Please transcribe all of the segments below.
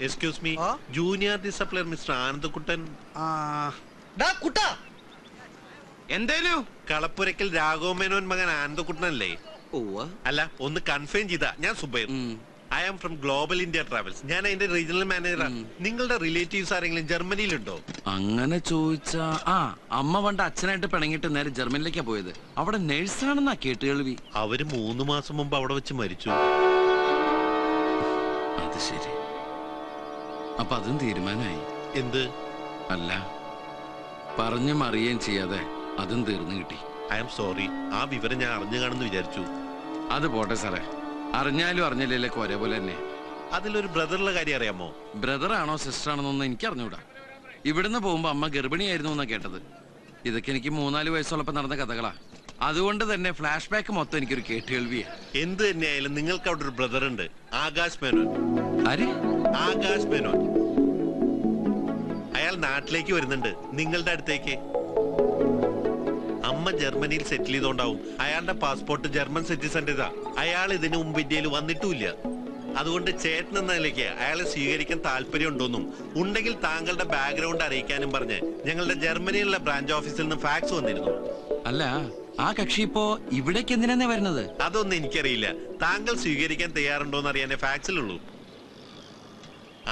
Excuse me, junior ഡിസപ്ലയർ mister Anandakuttan. എന്തേലും കളപ്പുരക്കൽ രാഘവമേനോൻ മകൻ ആനന്ദക്കുട്ടനല്ലേ? അല്ല, ഒന്ന് കൺഫേം ചെയ്താ. ഞാൻ Zubair. I am from global India travels. ഞാൻ അതിന്റെ റീജിയണൽ മാനേജറാണ്. നിങ്ങളുടെ റിലേറ്റീവ്സ് ആരെങ്കിലും ജർമ്മനിയിലുണ്ടോ? അങ്ങനെ ചോദിച്ചാ അമ്മ പണ്ട് അച്ഛനായിട്ട് പിണങ്ങിട്ട് നേരെ ജർമ്മനിലേക്കാ പോയത്. അവിടെ നേഴ്സാണെന്നാ കേട്ട് കേൾവി. അവര് 3 മാസം മുമ്പ് അവിടെ വെച്ച് മരിച്ചു. അത് ശരി. അപ്പൊ അതും തീരുമാനമായി. എന്ത്? അല്ല, പറഞ്ഞും അറിയുകയും ചെയ്യാതെ അതും തീർന്നു കിട്ടി. I am sorry. ആ വിവരം ഞാൻ അറിഞ്ഞു കാണുന്നു വിചാരിച്ചു. അത് പോട്ടെ സാറേ, അറിഞ്ഞാലും അറിഞ്ഞില്ലേക്ക് ഒരേപോലെ തന്നെ. അതിലൊരു ബ്രദറുള്ള കാര്യം അറിയാമോ? ബ്രദറാണോ സിസ്റ്റർ ആണെന്നൊന്നും എനിക്ക് അറിഞ്ഞൂടാ. ഇവിടുന്ന് പോകുമ്പോ അമ്മ ഗർഭിണിയായിരുന്നു എന്നാ കേട്ടത്. ഇതൊക്കെ എനിക്ക് 3-4 വയസ്സുള്ളപ്പോ നടന്ന കഥകളാ. അതുകൊണ്ട് തന്നെ ഫ്ലാഷ് ബാക്ക് മൊത്തം എനിക്കൊരു കേട്ടുകേൾവിയാ. എന്ത് തന്നെയായാലും നിങ്ങൾക്ക് അവിടെ ഒരു ബ്രദർ ഉണ്ട്, ആകാശ് മേനോൻ. ആര്? ആകാശ് മേനോൻ. അയാൾ നാട്ടിലേക്ക് വരുന്നുണ്ട്, നിങ്ങളുടെ അടുത്തേക്ക്. അമ്മ ജർമ്മനിയിൽ സെറ്റിൽ ചെയ്തോണ്ടാവും അയാളുടെ പാസ്പോർട്ട് ജർമ്മൻ സിറ്റിസന്റേതാ. അയാൾ ഇതിനു മുമ്പ് ഇന്ത്യയിൽ വന്നിട്ടുമില്ല. അതുകൊണ്ട് ചേട്ടൻ എന്ന നിലയ്ക്ക് അയാളെ സ്വീകരിക്കാൻ താല്പര്യം ഉണ്ടോന്നും ഉണ്ടെങ്കിൽ താങ്കളുടെ ബാക്ക്ഗ്രൗണ്ട് അറിയിക്കാനും പറഞ്ഞ് ഞങ്ങളുടെ ജർമ്മനിയിലുള്ള ബ്രാഞ്ച് ഓഫീസിൽ നിന്ന് ഫാക്സ് വന്നിരുന്നു. അല്ല, ആ കക്ഷി ഇപ്പോ ഇവിടേക്ക് എന്തിനാ വരുന്നത്? അതൊന്നും എനിക്കറിയില്ല. താങ്കൾ സ്വീകരിക്കാൻ തയ്യാറുണ്ടോന്ന് അറിയാനേ ഫാക്സിലുള്ളൂ.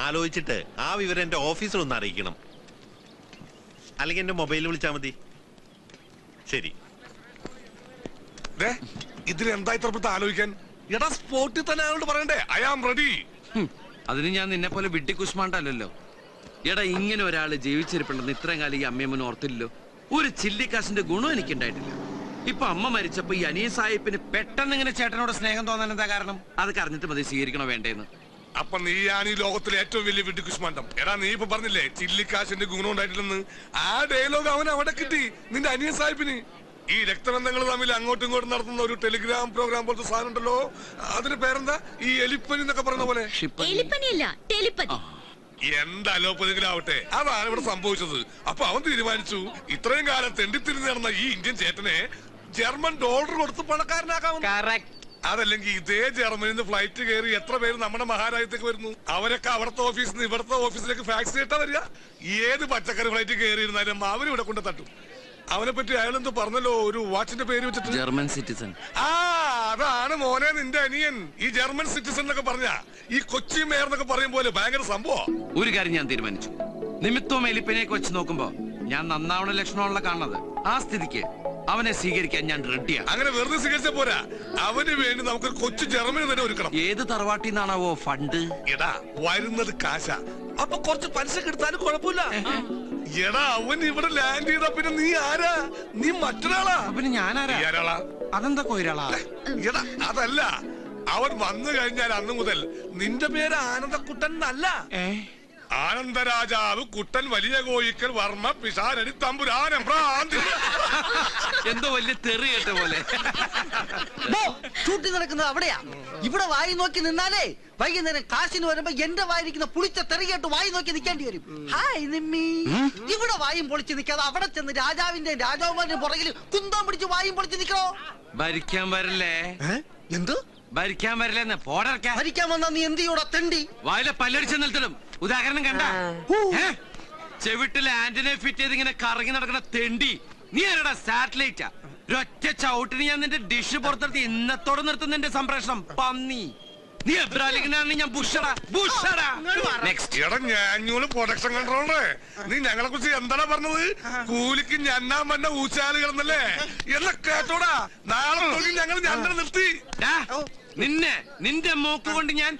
ആലോചിച്ചിട്ട് ആ വിവരം എന്റെ ഓഫീസിലൊന്ന് അറിയിക്കണം. അല്ലെങ്കിൽ എന്റെ മൊബൈലിൽ വിളിച്ചാൽ മതി. ശരി. ഇതിലെന്താ ഇത്ര ആലോചിക്കാൻ? എടാ, സ്പോട്ടിൽ തന്നെ ആളോട് പറയണ്ടേ ഐ ആം റെഡി. അതിന് ഞാൻ നിന്നെ പോലെ വിട്ടി കുഷ്മാണ്ടല്ലോ. എടാ, ഇങ്ങനെ ഒരാള് ജീവിച്ചിരിപ്പുണ്ടെന്ന് ഇത്രയും കാലം ഈ അമ്മയമ്മന് ഓർത്തില്ലല്ലോ. ഒരു ചില്ലിക്കാശിന്റെ ഗുണം എനിക്കുണ്ടായിട്ടില്ല. ഇപ്പൊ അമ്മ മരിച്ചപ്പോ ഈ അനിയ സാഹിബിന് പെട്ടെന്ന് ഇങ്ങനെ ചേട്ടനോട് സ്നേഹം തോന്നാൻ എന്താ കാരണം? അതൊക്കെ അറിഞ്ഞിട്ട് മതി സ്വീകരിക്കണോ വേണ്ടേന്ന്. അപ്പൊ നീയാണ് ഈ ലോകത്തിലെ ഏറ്റവും വലിയ വിട്ടി കുഷ്മാണ്ടം. എടാ, നീ ഇപ്പൊ പറഞ്ഞില്ലേ ചില്ലിക്കാശിന്റെ ഗുണം ഉണ്ടായിട്ടില്ലെന്ന്. ആ ഡയലോഗ് അവൻ അവിടെ കിട്ടി, നിന്റെ അനിയ സാഹിബിന്. ഈ രക്തബന്ധങ്ങൾ തമ്മിൽ അങ്ങോട്ടും ഇങ്ങോട്ടും നടത്തുന്ന ഒരു ടെലിഗ്രാം പ്രോഗ്രാം പോലത്തെ സാധനം ഉണ്ടല്ലോ, അതിന് പേരെന്താ? ഈ എലിപ്പനി എന്നൊക്കെ പറയുന്ന പോലെ. എന്താ അലോപ്പതിങ്കിലും ആവട്ടെ, അതാണ് ഇവിടെ സംഭവിച്ചത്. അപ്പൊ അവൻ തീരുമാനിച്ചു ഇത്രയും കാലം തെണ്ടിത്തിരിഞ്ഞ് നടന്ന ഈ ഇന്ത്യൻ ചേട്ടനെ ജർമ്മൻ ഡോളർ കൊടുത്ത് പണക്കാരനാക്കാമെന്ന്. അതല്ലെങ്കിൽ ഇതേ ജർമ്മനിൽ നിന്ന് ഫ്ലൈറ്റ് കയറി എത്ര പേര് നമ്മുടെ മഹാരാജ്യത്തേക്ക് വരുന്നു. അവരൊക്കെ അവിടുത്തെ ഓഫീസിൽ നിന്ന് ഇവിടുത്തെ ഓഫീസിലേക്ക് ഫാക്സ് ചെയ്തിട്ടാ വരിക. ഏത് പച്ചക്കറി ഫ്ലൈറ്റ് കയറിയിരുന്നാലും അവരും ഇവിടെ കൊണ്ട് തട്ടും. അവനെ പറ്റി അയാളെന്ത് പറഞ്ഞല്ലോ, ഒരു വാച്ചിന്റെ പേര് വെച്ചിട്ട് ജർമ്മൻ സിറ്റിസൺ. അതാണ് മോനെ നിന്റെ അനിയൻ. ഈ ജർമ്മൻ സിറ്റിസൺ എന്നൊക്കെ പറഞ്ഞ ഈ കൊച്ചി മേയർ എന്നൊക്കെ പറയും പോലെ ഭയങ്കര സംഭവം. ഒരു കാര്യം ഞാൻ തീരുമാനിച്ചു. നിമിത്തവും എലിപ്പനെയൊക്കെ വെച്ച് നോക്കുമ്പോ ഞാൻ നന്നാവണ ലക്ഷണമുള്ള കാണുന്നത്. ആ സ്ഥിതിക്ക് അവനെ സ്വീകരിക്കാൻ ഞാൻ റെഡിയാണ്. അങ്ങനെ വെറുതെ സ്വീകരിച്ച പോരാ, അവന് വേണ്ടി നമുക്ക് കൊച്ചു ജർമ്മനി തന്നെ ഒരുക്കണം. ഏത് തറവാട്ടിൽ നിന്നാണാവോ ഫണ്ട്? എടാ, വരുന്നത് കാശ, അപ്പൊ കുറച്ച് പലിശ എടുത്താലും കുഴപ്പമില്ല. എടാ, അവൻ ഇവിടെ ലാൻഡ് ചെയ്താ പിന്നെ നീ ആരാ? നീ മറ്റൊരാളാ. പിന്നെ ഞാനാരാ? അതെന്താ കൊയിരാളാ? എടാ, അതല്ല, അവൻ വന്നു കഴിഞ്ഞാൽ അന്ന് മുതൽ നിന്റെ പേര് ആനന്ദക്കുട്ടൻ എന്നല്ല, ആനന്ദരാജാവ് കുട്ടൻ വലിയ കോയിക്കൽ വർമ്മ പിഷാരടി തമ്പുരാൻ ഭ്രാന്തി. എന്തോ വലിയ തെറി കേട്ട പോലെ. ഷൂട്ടിംഗ് നടക്കുന്നത് അവിടെയാ. ഇവിടെ വായി നോക്കി നിന്നാലേ വൈകുന്നേരം കാശിന് വരുമ്പോ എന്റെ വായിരിക്കുന്ന പുളിച്ച തെറി കേട്ട് വായി നോക്കി നിൽക്കേണ്ടി വരും. ഹായ് നിമ്മി. ഇവിടെ വായും പൊളിച്ച് നിൽക്കാതെ അവിടെ ചെന്ന് രാജാവിന്റെ രാജാവുമാരുടെ പുറകിൽ കുന്തം പിടിച്ച് വായും പൊളിച്ച് നിൽക്കണോ? ഭരിക്കാൻ വരില്ലേ? എന്ത് ഭരിക്കാൻ വരില്ലെന്ന്? ഭരിക്കാൻ വന്നാ നീ എന്ത് ചെയ്യൂടാ തെണ്ടി? വായിലെ പല്ലടിച്ച് നിൽത്തലും. ഉദാഹരണം കണ്ട ചെവിട്ടിലെ ആന്റിനെ ഫിറ്റ് ചെയ്ത് ഇങ്ങനെ കറങ്ങി നടക്കുന്ന തെണ്ടി. നീ ആരടാ? സാറ്റലൈറ്റാ? ഒരൊറ്റ ചവിട്ടിന് ഞാൻ നിന്റെ ഡിഷ് പുറത്തെടുത്ത് ഇന്നത്തോടെ നിർത്തുന്ന എന്റെ സംപ്രേഷണം. പന്നി നീ എബ്രാലിംഗിനാണ് ഞാൻ ബുഷടാ. പ്രൊഡക്ഷൻ കൺട്രോളറെ, നീ ഞങ്ങളെ കുറിച്ച് എന്താണ് പറഞ്ഞത്? കൂലിക്ക് ഞണ്ണാൻ വന്ന ഊച്ചാലുകളെന്നല്ലേ? എന്നാ കേട്ടോടാ, നാളെ ഞങ്ങൾ ഞണ്ട നിർത്തി. നിന്റെ മൂക്ക് കൊണ്ട് ഞാൻ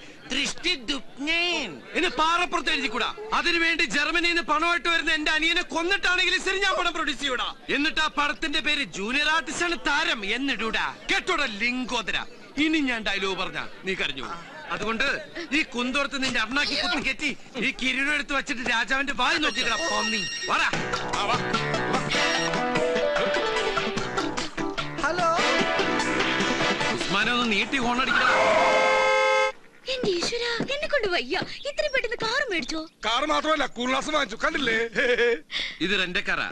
എന്ന് പാറപ്പുറത്ത് എഴുതിക്കൂടാ. അതിനുവേണ്ടി ജർമ്മനിയിൽ നിന്ന് പണമായിട്ട് വരുന്ന എന്റെ അനിയനെ കൊന്നിട്ടാണെങ്കിലും ശരി ഞാൻ പണം പ്രൊഡ്യൂസ് ചെയ്യൂടാ. എന്നിട്ട് ആ പടത്തിന്റെ പേര് ജൂനിയർ ആർട്ടിസ്റ്റ് ആണ് താരം എന്നിടൂടാ. കേട്ടോടാ ലിംഗോദര. ഇനി ഞാൻ ഡയലോഗ് പറഞ്ഞ നീ കരഞ്ഞു. അതുകൊണ്ട് ഈ കുന്തോർത്ത് നിന്റെ അണ്ണാക്കി കുത്തി കെറ്റി ഈ കിരീടം എടുത്ത് വെച്ചിട്ട് രാജാവിന്റെ വായി നോക്കിക്കടാ പന്നി. ഹലോ, ഉസ്മാനെ ഒന്ന് നീട്ടി ഹോണടിക്കണം. എന്റെ ഈശ്വരാ, എന്നെ കൊണ്ട് കൊണ്ട് വയ്യ. ഇത്രയും പെട്ടെന്ന് കാർ മേടിച്ചോ? കാർ മാത്രമല്ല കൂൾനാസ് വാങ്ങിച്ചു, കണ്ടില്ലേ? ഇത് റെന്റക്കാരാ.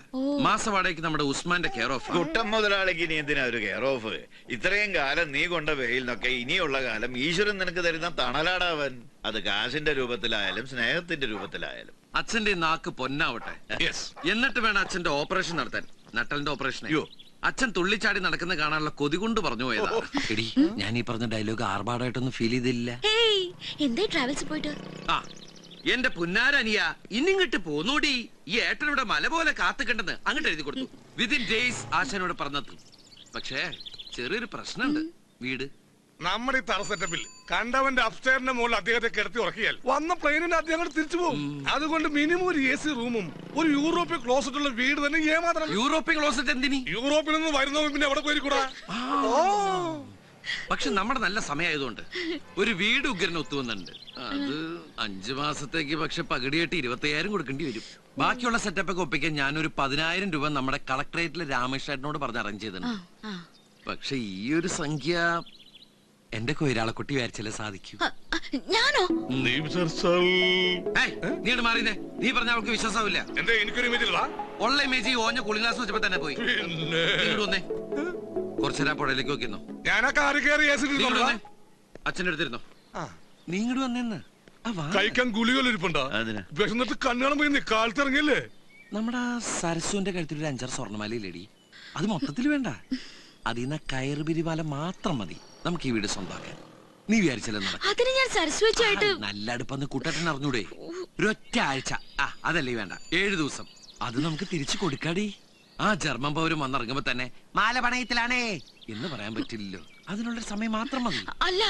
മാസവാടകയ്ക്ക് നമ്മുടെ ഉസ്മാന്റെ കെയർ ഓഫ്. കുട്ടം മുതലാളിക്ക് ഇനി എന്തിനാ ഒരു കെയർ ഓഫ്? ഇത്രയും കാലം നീ കൊണ്ട വെയിലിനൊക്കെ ഇനിയുള്ള കാലം ഈശ്വരൻ നിനക്ക് തരുന്ന തണലാടാവൻ. അത് കാശിന്റെ രൂപത്തിലായാലും സ്നേഹത്തിന്റെ രൂപത്തിലായാലും. അച്ഛന്റെ നാക്ക് പൊന്നാവട്ടെ. Yes. എന്നിട്ട് വേണം അച്ഛന്റെ ഓപ്പറേഷൻ നടത്താൻ. നട്ടലിന്റെ ഓപ്പറേഷൻ. അച്ഛൻ തുള്ളിച്ചാടി നടക്കുന്ന കാണാനുള്ള കൊതി കൊണ്ട് പറഞ്ഞു പോയതാ. എടി, ഞാൻ ഈ പറഞ്ഞ ഡയലോഗ് ആർഭാടായിട്ടൊന്നും ഫീൽ ചെയ്തില്ല. ഹേയ്, എന്തായി ട്രാവൽസ് പോയിട്ട്? ആ, എന്റെ പുന്നാരനിയ ഇന്നിങ്ങോട്ട് പോന്നോടി. ഈ ഏട്ടനോട് മല പോലെ കാത്തുകണ്ടെന്ന് അങ്ങോട്ട് എഴുതി കൊടുത്തു. വിതിൻ ഡേയ്സ് ആശാനോട് പറഞ്ഞെത്തും. പക്ഷേ ചെറിയൊരു പ്രശ്നമുണ്ട്. വീട് നമ്മുടെ ഈ തറ സെറ്റപ്പിൽ കണ്ടവന്റെ അപ്സ്റ്റേറിന്റെ മുകളിൽ അദ്ദേഹത്തെ കിടത്തി ഉറക്കിയാൽ വന്ന പ്ലെയിനിന് അദ്ദേഹം അങ്ങോട്ട് തിരിച്ചു പോകും. അതുകൊണ്ട് മിനിമം ഒരു AC റൂമും ഒരു യൂറോപ്യൻ ക്ലോസറ്റ് ഉള്ള വീട് തന്നെ ഏമാത്രം. European closet എന്തിനി? യൂറോപ്പിൽ നിന്ന് വരുന്നവൻ പിന്നെ എവിടെ പോയിരിക്കൂടാ? പക്ഷെ നമ്മുടെ നല്ല സമയമായതുകൊണ്ട് ഒരു വീട് ഉഗ്രൻ ഒത്തുവന്നുണ്ട്. അത് 5 മാസത്തേക്ക് പക്ഷെ പകുതിയായിട്ട് 25,000 കൊടുക്കേണ്ടി വരും. ബാക്കിയുള്ള സെറ്റപ്പ് ഒക്കെ ഒപ്പിക്കാൻ ഞാനൊരു 10,000 രൂപ നമ്മുടെ കളക്ടറേറ്റിലെ രാമേഷേട്ടനോട് പറഞ്ഞ് അറേഞ്ച് ചെയ്തിട്ടുണ്ട്. പക്ഷെ ഈ ഒരു സംഖ്യ എന്റെ കൊയിരാളക്കുട്ടി വിചാരിച്ചാലേ സാധിക്കൂ. ഞാനോ? നീ മാറിയേ. നീ പറഞ്ഞ അവൾക്ക് വിശ്വാസമില്ല. എന്റെ എനിക്കൊരു ഇമേജ് ഇല്ല. ഉള്ള ഇമേജ് ഈ ഓഞ്ഞ കൂളിംഗ് ഗ്ലാസ് വെച്ചപ്പോ തന്നെ പോയി. വന്നേ, കുറച്ചേരാ പുഴയിലേക്ക് നോക്കിന്നോ. ഞാനാ കാറി കയറി അച്ഛൻ്റെ അടുത്തിരുന്നോ. നീ ഇങ്ങോട്ട് വന്നേന്ന്. കഴിക്കാൻ ഗുളികൾ ഇരിപ്പുണ്ടോ? വിശന്നിട്ട് കണ്ണാളം പോയി കാലത്തിറങ്ങിയല്ലേ? നമ്മുടെ സരസുവിന്റെ കഴുത്തിൽ ഒരു 5-6 സ്വർണ്ണമാലയില്ലേടി? അത് മൊത്തത്തിൽ വേണ്ട. അതിന്ന് കയറ് പിരിമാല മാത്രം മതി നമുക്ക് ഈ വീട് സ്വന്തമാക്കാൻ. നീ വിചാരിച്ചല്ലോ അതിന് ഞാൻ സരസ്വതിയായിട്ട് നല്ല അടുപ്പെന്ന് കൂട്ടേട്ടൻ അറിഞ്ഞൂടെ? ഒരൊറ്റ ആഴ്ച. അതല്ലേ വേണ്ട, 7 ദിവസം. അത് നമുക്ക് തിരിച്ചു കൊടുക്കാടി. ആ ജർമ്മൻ പൗരം വന്നിറങ്ങുമ്പോ തന്നെ മാല പണയത്തിലാണേ എന്ന് പറയാൻ പറ്റില്ലല്ലോ. അതിനുള്ളൊരു സമയം മാത്രം മതി. അല്ല,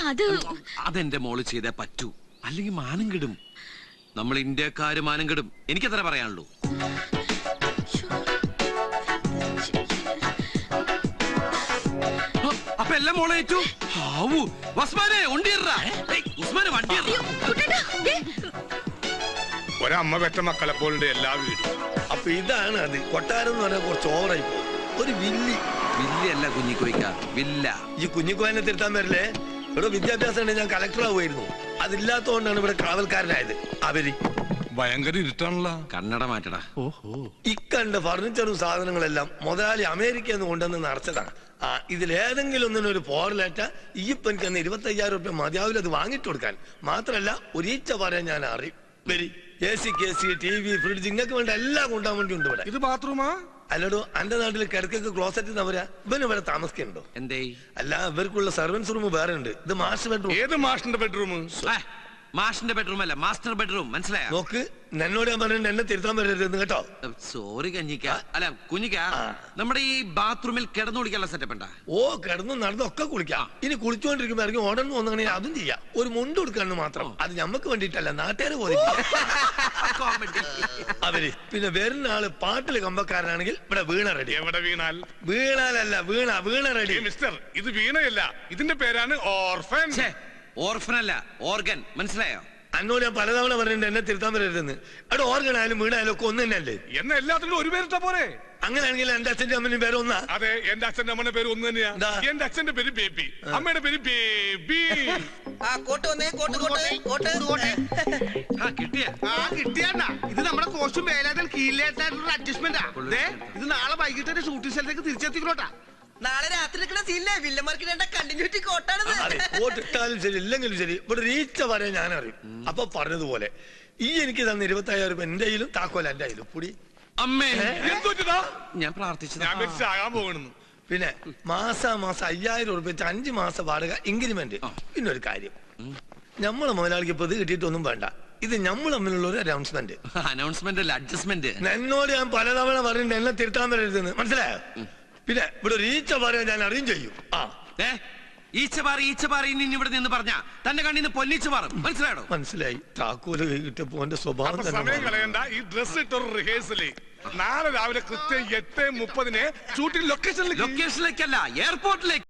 അതെന്റെ മോള് ചെയ്തേ പറ്റൂ, അല്ലെങ്കിൽ മാനം കെടും. നമ്മൾ ഇന്ത്യക്കാര് മാനം കെടും. എനിക്കത്ര പറയാനുള്ളൂ. അപ്പൊ എല്ലാം മോളെ ഏറ്റു. ഉസ്മാനെ വണ്ടി. ഒരമ്മ പെറ്റ മക്കളെ പോലുണ്ട് എല്ലാ വീടും. അപ്പൊ ഇതാണ് അത്. കൊട്ടാരം എന്ന് പറഞ്ഞാൽ കുറച്ച് ഓവറായി പോകും. ഒരു വില്ലല്ല കുഞ്ഞിക്കോയ്ക്ക, വില്ല. ഈ കുഞ്ഞിക്കോയനെ തിരുത്താൻ വരില്ലേ? ഇവിടെ വിദ്യാഭ്യാസം ഉണ്ടെങ്കിൽ ഞാൻ കളക്ടർ ആവുമായിരുന്നു. അതില്ലാത്തതുകൊണ്ടാണ് ഇവിടെ കാവൽക്കാരനായത്. അവര് ഭയങ്കര ഇരുട്ടാണല്ലോ. കണ്ണട മാറ്റടാ. ഇക്കണ്ട ഫർണിച്ചറും സാധനങ്ങളെല്ലാം മുതലാളി അമേരിക്കയിൽ നിന്ന് കൊണ്ടുവന്ന് നിറച്ചതാണ്. ഇതിലേതെങ്കിലും ഒന്നിനൊരു പോറലേറ്റ ഈ എനിക്ക് 25,000 രൂപ മതിയാവില്ല അത് വാങ്ങിട്ട് കൊടുക്കാൻ. മാത്രല്ല ഒരീച്ച പറയാൻ ഞാൻ അറിയും. വരി AC, KC, TV, ഫ്രിഡ്ജ് ഇങ്ങക്ക് വേണ്ട എല്ലാം കൊണ്ടുപോകാൻ വേണ്ടി ഉണ്ട് ഇവിടെ. ഇത് ബാത്റൂമാ? അല്ലടോ, അന്റെ നാട്ടിൽ കിടക്കൊക്കെ ക്ലോസറ്റ് അവരാ. ഇവന് ഇവിടെ താമസിക്കുന്നുണ്ടോ? എന്തേ? അല്ല, ഇവർക്കുള്ള സർവൻസ് റൂം വേറെ ഉണ്ട്. ഇത് മാസ്റ്റർ ബെഡ്റൂം. ഏത് മാഷിന്റെ ബെഡ്റൂം? മാഷിന്റെ ബെഡ്റൂം അല്ല, മാസ്റ്റർ ബെഡ്റൂം. മനസ്സിലായോ? നോക്ക്, എന്നോട് ഞാൻ പറഞ്ഞിട്ട് എന്നെ തിരുത്താൻ വരരുതെന്ന് കേട്ടോ. സോറി കഞ്ഞിക്ക, അല്ല കുഞ്ഞിക്ക. നമ്മുടെ ഈ ബാത്റൂമിൽ കിടന്നു കുളിക്കാനുള്ള സെറ്റപ്പ് ഉണ്ടാ? ഓ, കിടന്നു നടന്നൊക്കെ കുളിക്കാം. ഇനി കുളിച്ചുകൊണ്ടിരിക്കുമ്പോ ഇറങ്ങി ഓടണം തോന്നുകയാണെങ്കിൽ അതും ചെയ്യാം. ഒരു മുണ്ട് കൊടുക്കാന്ന് മാത്രം. അത് ഞമ്മക്ക് വേണ്ടിട്ടല്ല, നാട്ടുകാരെ പോലെ. അവര് പിന്നെ വരുന്ന ആള് പാട്ടില് കമ്പക്കാരനാണെങ്കിൽ ഇവിടെ വീണ റെഡി. എവിടെ വീണാൽ? വീണാലല്ല, വീണ റെഡി. മിസ്റ്റർ, ഇത് വീണയല്ല, ഇതിന്റെ പേരാണ് ഓർഫൻ. ഓർഫൻ അല്ല, ഓർഗൻ. മനസ്സിലായോ? അന്നോട് ഞാൻ പലതവണ പറഞ്ഞിട്ട് എന്നെ തിരുത്താൻ വരരുതെന്ന്. അവിടെ ഓർഗൻ ആയാലും വീണായാലും ഒക്കെ ഒന്ന് തന്നെയല്ലേ? എന്നെ എല്ലാത്തിനും ഒരു പേരിട്ടാ പോരെ? അങ്ങനെയാണെങ്കിൽ എന്റെ അച്ഛന്റെ അമ്മന്റെ പേര് ഒന്നാ? അതെ, എന്റെ അച്ഛന്റെ അമ്മയുടെ പേര് ഒന്ന് തന്നെയാ. എന്റെ അച്ഛന്റെ പേര് ബേബി, അമ്മയുടെ പേര് ബേബി. കിട്ടിയാ ഇത് നമ്മുടെ കോച്ചും വേലാതൽ കീഴിലേറ്റായിട്ടുള്ള അഡ്ജസ്റ്റ്മെന്റാ. ഇത് നാളെ വൈകിട്ട് ഷൂട്ടിംഗ് സ്ഥലത്തേക്ക് തിരിച്ചെത്തിക്കോട്ടാ. നാളെ രാത്രി സീനിലെ വില്ലന്മാർക്ക് വേണ്ട കണ്ടിന്യൂറ്റി കോട്ടാണ്. കോട്ടിട്ടാലും ശരി ഇല്ലെങ്കിലും ശരി ഇവിടെ റീച്ച പറയാൻ ഞാൻ അറിയും. അപ്പൊ പറഞ്ഞതുപോലെ ഈ എനിക്ക് തന്ന 25,000 രൂപ എന്റെ കയ്യിലും താക്കോല എന്റെ കയ്യിലും കൂടി. അമ്മേ, എന്തുപറ്റിതാ? ഞാൻ പ്രാർത്ഥിച്ചത്. ഞാൻ വെച്ചാകാൻ പോകണെന്ന്. പിന്നെ മാസം 5,000 രൂപ വെച്ച് 5 മാസം വാടക ഇൻക്രിമെന്റ്. പിന്നെ ഒരു കാര്യം, നമ്മളെ മുതലാളിക്ക് ഇപ്പൊ ഇത് കിട്ടിയിട്ടൊന്നും വേണ്ട. ഇത് നമ്മൾ തമ്മിലുള്ള ഒരു അനൗൺസ്മെന്റ്. അനൗൺസ്മെന്റ് അല്ല, അഡ്ജസ്റ്റ്മെന്റ്. എന്നോട് ഞാൻ പലതവണ പറഞ്ഞിട്ട് എന്നെ തിരുത്താൻ വരരുതെന്ന്. മനസ്സിലായോ? പിന്നെ ഇവിടെ ഒരു ഈച്ച പറയാൻ ഞാൻ അറിയും ചെയ്യും. ഈച്ചപാറി ഇനി ഇവിടെ നിന്ന് പറഞ്ഞ തന്റെ കണ്ണിന്ന് പൊന്നിച്ച് മാറും. മനസ്സിലായോ? മനസ്സിലായി. താക്കോല് കിട്ടിയപ്പോ എന്റെ സ്വഭാവം സമയം കളയണ്ട. ഈ ഡ്രസ് ഇട്ടൊരു റിഹേഴ്സല് നാളെ രാവിലെ കൃത്യം 8:30 ഷൂട്ടിംഗ് ലൊക്കേഷനിലേക്കല്ല, എയർപോർട്ടിലേക്ക്.